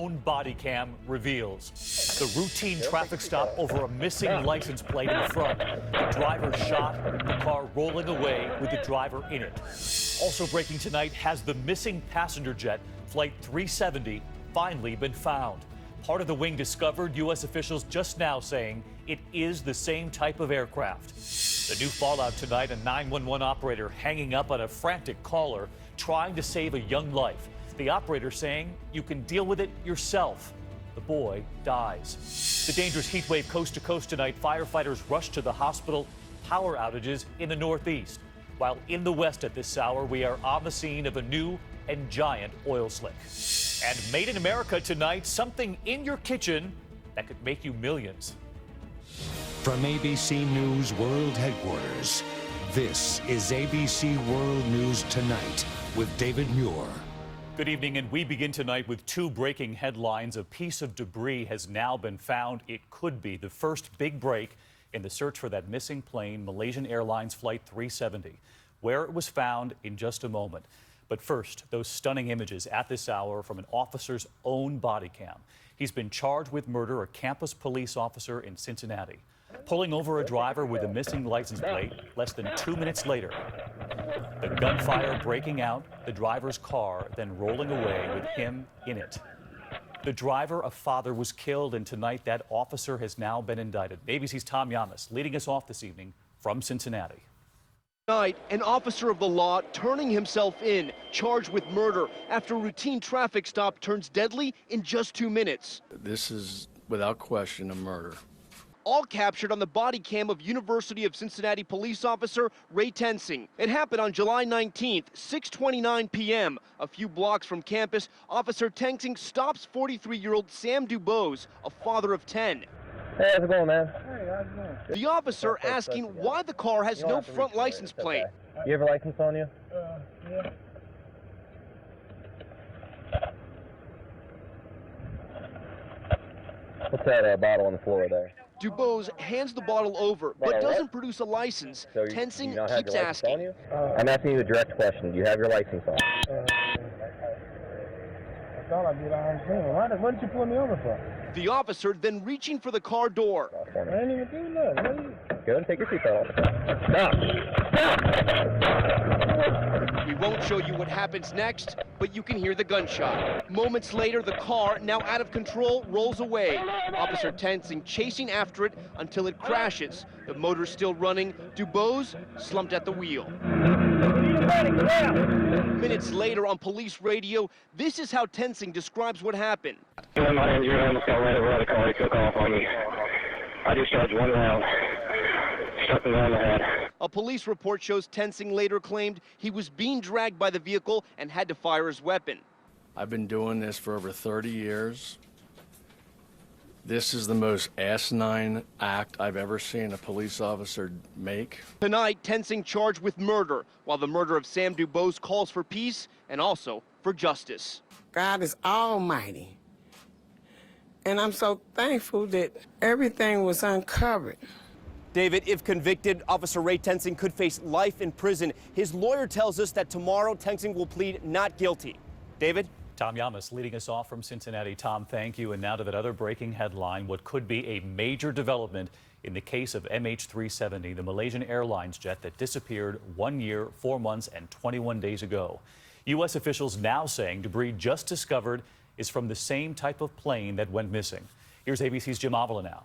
Own body cam reveals the routine traffic stop over a missing license plate in front. The driver shot, the car rolling away with the driver in it. Also breaking tonight, has the missing passenger jet, Flight 370, finally been found. Part of the wing discovered, U.S. officials just now saying it is the same type of aircraft. The new fallout tonight, a 911 operator hanging up on a frantic caller trying to save a young life. The operator saying you can deal with it yourself. The boy dies. The dangerous heat wave coast to coast tonight. Firefighters rush to the hospital. Power outages in the Northeast. While in the West at this hour, we are on the scene of a new and giant oil slick. And made in America tonight, something in your kitchen that could make you millions. From ABC News World Headquarters, this is ABC World News Tonight with David Muir. Good evening, and we begin tonight with two breaking headlines. A piece of debris has now been found. It could be the first big break in the search for that missing plane, Malaysian Airlines Flight 370. Where it was found in just a moment. But first, those stunning images at this hour from an officer's own body cam. He's been charged with murder, a campus police officer in Cincinnati, pulling over a driver with a missing license plate less than 2 minutes later. The gunfire breaking out, the driver's car then rolling away with him in it. The driver, a father, was killed, and tonight that officer has now been indicted. ABC's Tom Yamas leading us off this evening from Cincinnati. Tonight, an officer of the law turning himself in, charged with murder after a routine traffic stop turns deadly in just 2 minutes. This is, without question, a murder. All captured on the body cam of University of Cincinnati police officer Ray Tensing. It happened on July 19th, 6:29 p.m. A few blocks from campus, Officer Tensing stops 43-year-old Sam Dubose, a father of 10. Hey, how's it going, man? Hey, how's it going? The officer asking why the car has no front license plate. You have a license on you? Yeah. What's that bottle on the floor there? Dubose hands the bottle over, but doesn't produce a license. So Tensing you not have keeps your license on asking. you? I'm asking you a direct question. Do you have your license on? I thought I did. I understand. What did you pull me over for? The officer then reaching for the car door. I didn't even do nothing. Go ahead and take your seatbelt off. Stop! Stop! We won't show you what happens next, but you can hear the gunshot. Moments later, the car, now out of control, rolls away. Officer Tensing chasing after it until it crashes. The motor's still running. Dubose slumped at the wheel. Minutes later on police radio, this is how Tensing describes what happened. My injury, I almost got ran over by the car. He took off on me. I discharged one round, struck me on the head. A police report shows Tensing later claimed he was being dragged by the vehicle and had to fire his weapon. I've been doing this for over 30 years. This is the most asinine act I've ever seen a police officer make. Tonight, Tensing charged with murder, while the murder of Sam Dubose calls for peace and also for justice. God is almighty. And I'm so thankful that everything was uncovered. David, if convicted, Officer Ray Tensing could face life in prison. His lawyer tells us that tomorrow Tensing will plead not guilty. David? Tom Yamas leading us off from Cincinnati. Tom, thank you. And now to that other breaking headline, what could be a major development in the case of MH370, the Malaysian Airlines jet that disappeared 1 year, 4 months, and 21 days ago. U.S. officials now saying debris just discovered is from the same type of plane that went missing. Here's ABC's Jim Wjla now.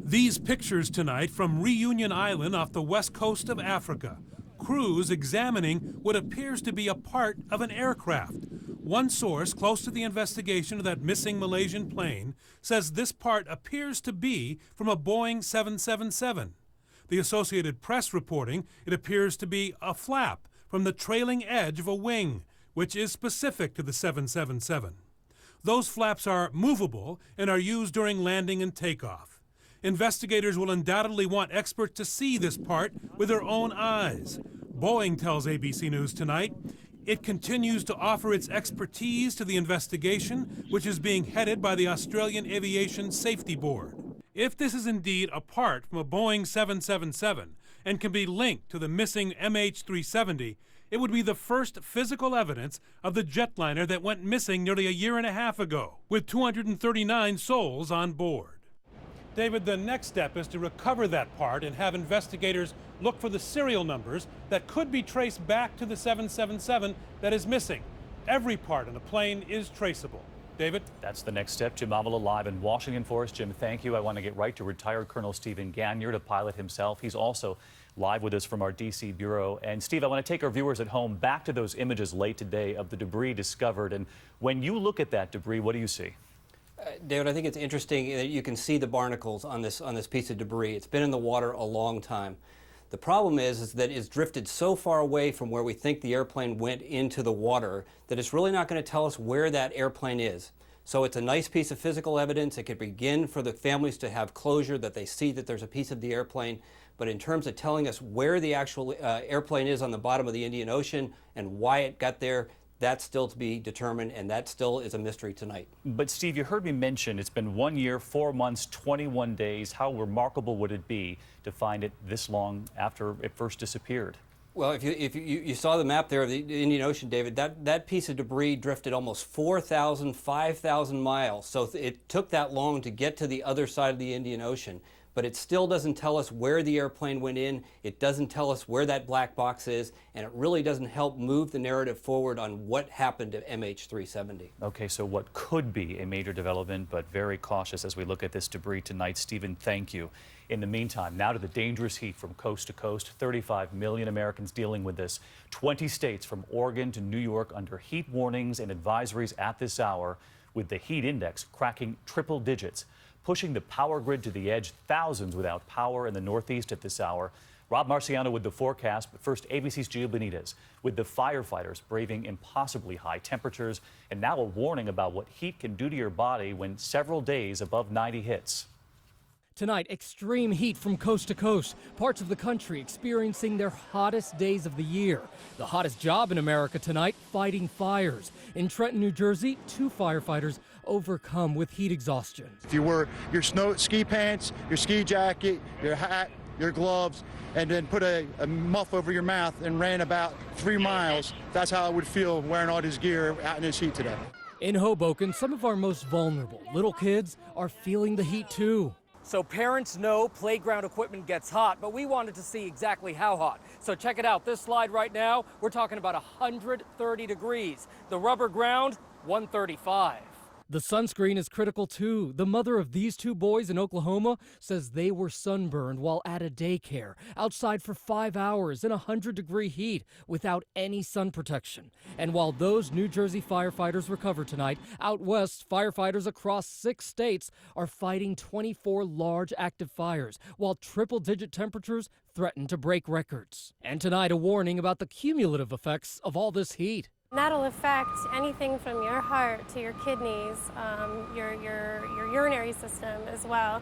These pictures tonight from Reunion Island off the west coast of Africa. Crews examining what appears to be a part of an aircraft. One source close to the investigation of that missing Malaysian plane says this part appears to be from a Boeing 777. The Associated Press reporting it appears to be a flap from the trailing edge of a wing, which is specific to the 777. Those flaps are movable and are used during landing and takeoff. Investigators will undoubtedly want experts to see this part with their own eyes. Boeing tells ABC News tonight it continues to offer its expertise to the investigation, which is being headed by the Australian Aviation Safety Board. If this is indeed a part from a Boeing 777 and can be linked to the missing MH370, It would be the first physical evidence of the jetliner that went missing nearly a year and a half ago, with 239 souls on board. David, the next step is to recover that part and have investigators look for the serial numbers that could be traced back to the 777 that is missing. Every part on the plane is traceable. David? That's the next step. Jim Avila live in Washington for us. Jim, thank you. I want to get right to retired Colonel Stephen Gagnier, the pilot himself. He's also live with us from our D.C. bureau. And Steve, I want to take our viewers at home back to those images late today of the debris discovered. And when you look at that debris, what do you see? David, I think it's interesting that you can see the barnacles on this piece of debris. It's been in the water a long time. The problem is that it's drifted so far away from where we think the airplane went into the water that it's really not going to tell us where that airplane is. So it's a nice piece of physical evidence. It could begin for the families to have closure that they see that there's a piece of the airplane. But in terms of telling us where the actual airplane is on the bottom of the Indian Ocean and why it got there, that's still to be determined, and that still is a mystery tonight. But Steve, you heard me mention it's been 1 year, 4 months, 21 days. How remarkable would it be to find it this long after it first disappeared? Well, if you saw the map there of the Indian Ocean, David, that piece of debris drifted almost 4,000, 5,000 miles. So it took that long to get to the other side of the Indian Ocean. But it still doesn't tell us where the airplane went in, it doesn't tell us where that black box is, and it really doesn't help move the narrative forward on what happened to MH370. Okay, so what could be a major development, but very cautious as we look at this debris tonight. Stephen, thank you. In the meantime, now to the dangerous heat from coast to coast. 35 million Americans dealing with this. 20 states from Oregon to New York under heat warnings and advisories at this hour, with the heat index cracking triple digits, pushing the power grid to the edge. Thousands without power in the Northeast at this hour. Rob Marciano with the forecast, but first ABC's Gio Benitez with the firefighters braving impossibly high temperatures and now a warning about what heat can do to your body when several days above 90 hits. Tonight, extreme heat from coast to coast. Parts of the country experiencing their hottest days of the year. The hottest job in America tonight, fighting fires. In Trenton, New Jersey, 2 firefighters overcome with heat exhaustion. If you wear your ski pants, your ski jacket, your hat, your gloves, and then put a muff over your mouth and ran about 3 miles, that's how I would feel wearing all this gear out in this heat today. In Hoboken, some of our most vulnerable little kids are feeling the heat too. So parents know playground equipment gets hot, but we wanted to see exactly how hot. So check it out. This slide right now, we're talking about 130 degrees. The rubber ground, 135. The sunscreen is critical too. The mother of these 2 boys in Oklahoma says they were sunburned while at a daycare, outside for 5 hours in 100-degree heat without any sun protection. And while those New Jersey firefighters recover tonight, out west, firefighters across 6 states are fighting 24 large active fires, while triple-digit temperatures threaten to break records. And tonight, a warning about the cumulative effects of all this heat. That'll affect anything from your heart to your kidneys, your urinary system as well.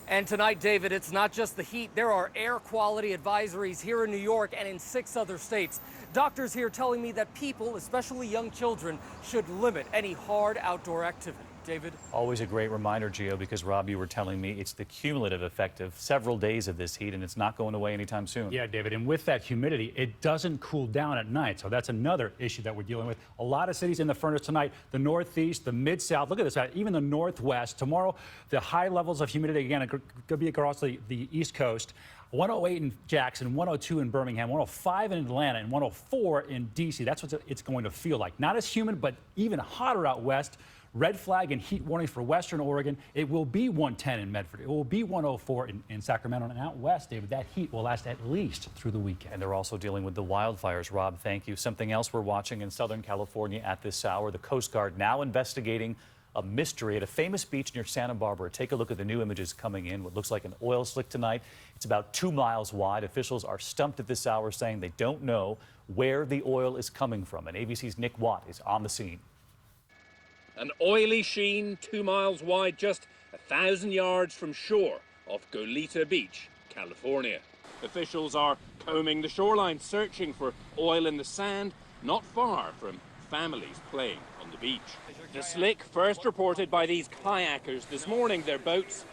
And tonight, David, it's not just the heat. There are air quality advisories here in New York and in 6 other states. Doctors here telling me that people, especially young children, should limit any hard outdoor activity. David? Always a great reminder, Gio, because Rob, you were telling me it's the cumulative effect of several days of this heat, and it's not going away anytime soon. Yeah, David, and with that humidity, it doesn't cool down at night, so that's another issue that we're dealing with. A lot of cities in the furnace tonight, the Northeast, the Mid-South, look at this, even the Northwest. Tomorrow, the high levels of humidity, again, are going to be across the East Coast. 108 in Jackson, 102 in Birmingham, 105 in Atlanta, and 104 in D.C. That's what it's going to feel like. Not as humid, but even hotter out west. Red flag and heat warnings for western Oregon. It will be 110 in Medford. It will be 104 in Sacramento. And out west, David, that heat will last at least through the weekend. And they're also dealing with the wildfires. Rob, thank you. Something else we're watching in Southern California at this hour. The Coast Guard now investigating a mystery at a famous beach near Santa Barbara. Take a look at the new images coming in. What looks like an oil slick tonight. It's about 2 miles wide. Officials are stumped at this hour, saying they don't know where the oil is coming from. And ABC's Nick Watt is on the scene. An oily sheen 2 miles wide, just 1,000 yards from shore off Goleta Beach, California. Officials are combing the shoreline, searching for oil in the sand, not far from families playing on the beach. The slick first reported by these kayakers this morning, their boats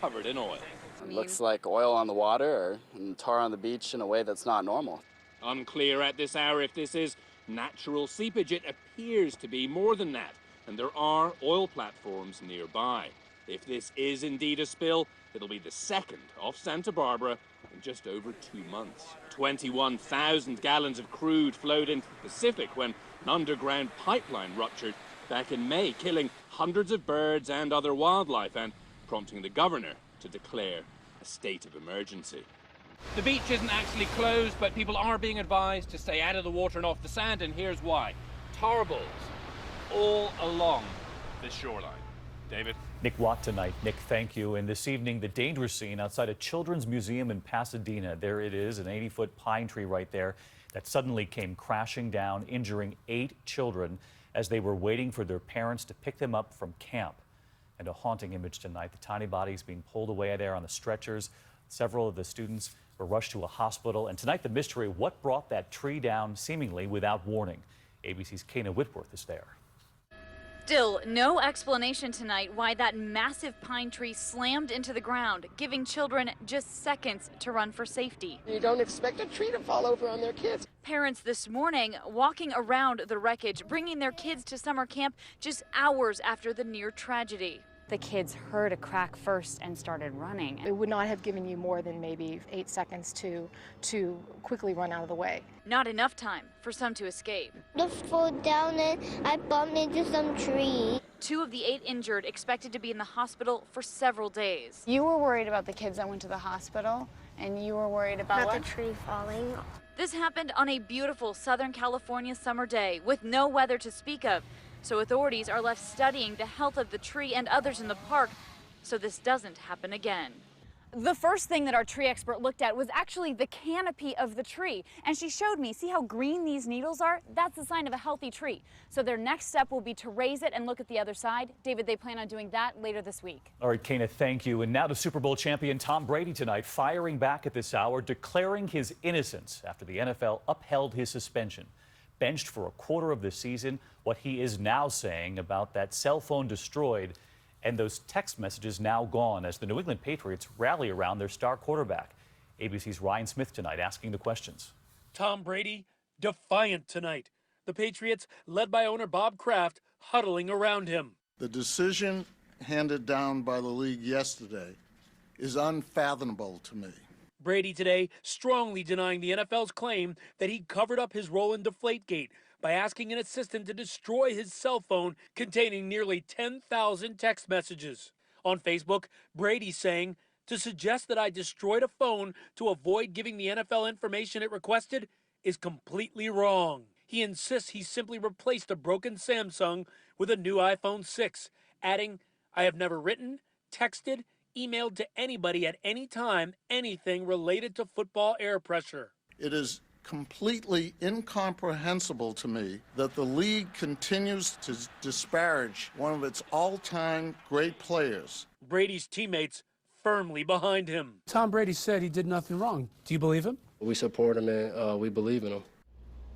covered in oil. It looks like oil on the water and tar on the beach in a way that's not normal. Unclear at this hour if this is natural seepage. It appears to be more than that, and there are oil platforms nearby. If this is indeed a spill, it'll be the second off Santa Barbara in just over 2 months. 21,000 gallons of crude flowed into the Pacific when an underground pipeline ruptured back in May, killing hundreds of birds and other wildlife and prompting the governor to declare a state of emergency. The beach isn't actually closed, but people are being advised to stay out of the water and off the sand, and here's why. Tar balls all along the shoreline. David? Nick Watt tonight. Nick, thank you. And this evening, the dangerous scene outside a children's museum in Pasadena. There it is, an 80-foot pine tree right there that suddenly came crashing down, injuring 8 children as they were waiting for their parents to pick them up from camp. And a haunting image tonight, the tiny bodies being pulled away there on the stretchers. Several of the students were rushed to a hospital. And tonight, the mystery, what brought that tree down seemingly without warning? ABC's Kana Whitworth is there. Still, no explanation tonight why that massive pine tree slammed into the ground, giving children just seconds to run for safety. You don't expect a tree to fall over on their kids. Parents this morning walking around the wreckage, bringing their kids to summer camp just hours after the near tragedy. The kids heard a crack first and started running. It would not have given you more than maybe 8 seconds to quickly run out of the way. Not enough time for some to escape. Just fall down and I bumped into some tree. 2 of the 8 injured expected to be in the hospital for several days. You were worried about the kids that went to the hospital, and you were worried about the tree falling. This happened on a beautiful Southern California summer day with no weather to speak of. So authorities are left studying the health of the tree and others in the park so this doesn't happen again. The first thing that our tree expert looked at was actually the canopy of the tree. And she showed me, see how green these needles are? That's a sign of a healthy tree. So their next step will be to raise it and look at the other side. David, they plan on doing that later this week. All right, Kana, thank you. And now to Super Bowl champion Tom Brady tonight, firing back at this hour, declaring his innocence after the NFL upheld his suspension. Benched for a quarter of the season, what he is now saying about that cell phone destroyed and those text messages now gone as the New England Patriots rally around their star quarterback. ABC's Ryan Smith tonight asking the questions. Tom Brady defiant tonight. The Patriots, led by owner Bob Kraft, huddling around him. The decision handed down by the league yesterday is unfathomable to me. Brady today strongly denying the NFL's claim that he covered up his role in Deflategate by asking an assistant to destroy his cell phone containing nearly 10,000 text messages. On Facebook, Brady saying, "To suggest that I destroyed a phone to avoid giving the NFL information it requested is completely wrong." He insists he simply replaced a broken Samsung with a new iPhone 6, adding, "I have never written, texted, emailed to anybody at any time anything related to football air pressure." It is completely incomprehensible to me that the league continues to disparage one of its all-time great players. Brady's teammates firmly behind him. Tom Brady said he did nothing wrong. Do you believe him? We support him and we believe in him.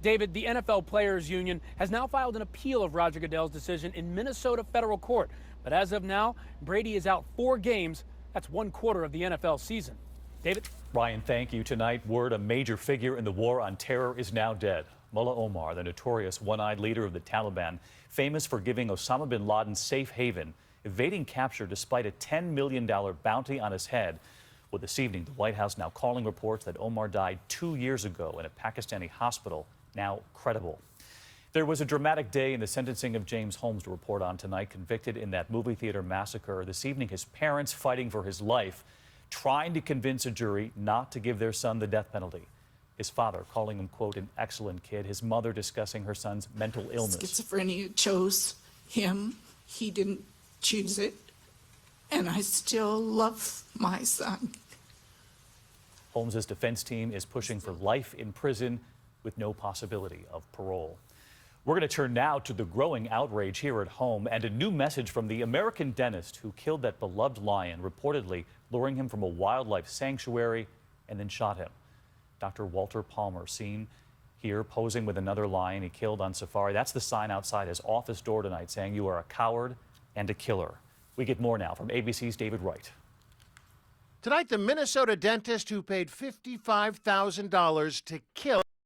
David, the NFL Players Union has now filed an appeal of Roger Goodell's decision in Minnesota federal court. But as of now, Brady is out 4 games. That's 1/4 of the NFL season. David? Ryan, thank you. Tonight, word a major figure in the war on terror is now dead. Mullah Omar, the notorious one-eyed leader of the Taliban, famous for giving Osama bin Laden safe haven, evading capture despite a $10 million bounty on his head. Well, this evening, the White House now calling reports that Omar died 2 years ago in a Pakistani hospital, now credible. There was a dramatic day in the sentencing of James Holmes to report on tonight, convicted in that movie theater massacre. This evening, his parents fighting for his life, trying to convince a jury not to give their son the death penalty. His father calling him, quote, an excellent kid. His mother discussing her son's mental illness. Schizophrenia chose him. He didn't choose it. And I still love my son. Holmes's defense team is pushing for life in prison with no possibility of parole. We're going to turn now to the growing outrage here at home and a new message from the American dentist who killed that beloved lion, reportedly luring him from a wildlife sanctuary and then shot him. Dr. Walter Palmer, seen here posing with another lion he killed on safari. That's the sign outside his office door tonight saying you are a coward and a killer. We get more now from ABC's David Wright. Tonight, the Minnesota dentist who paid $55,000 to kill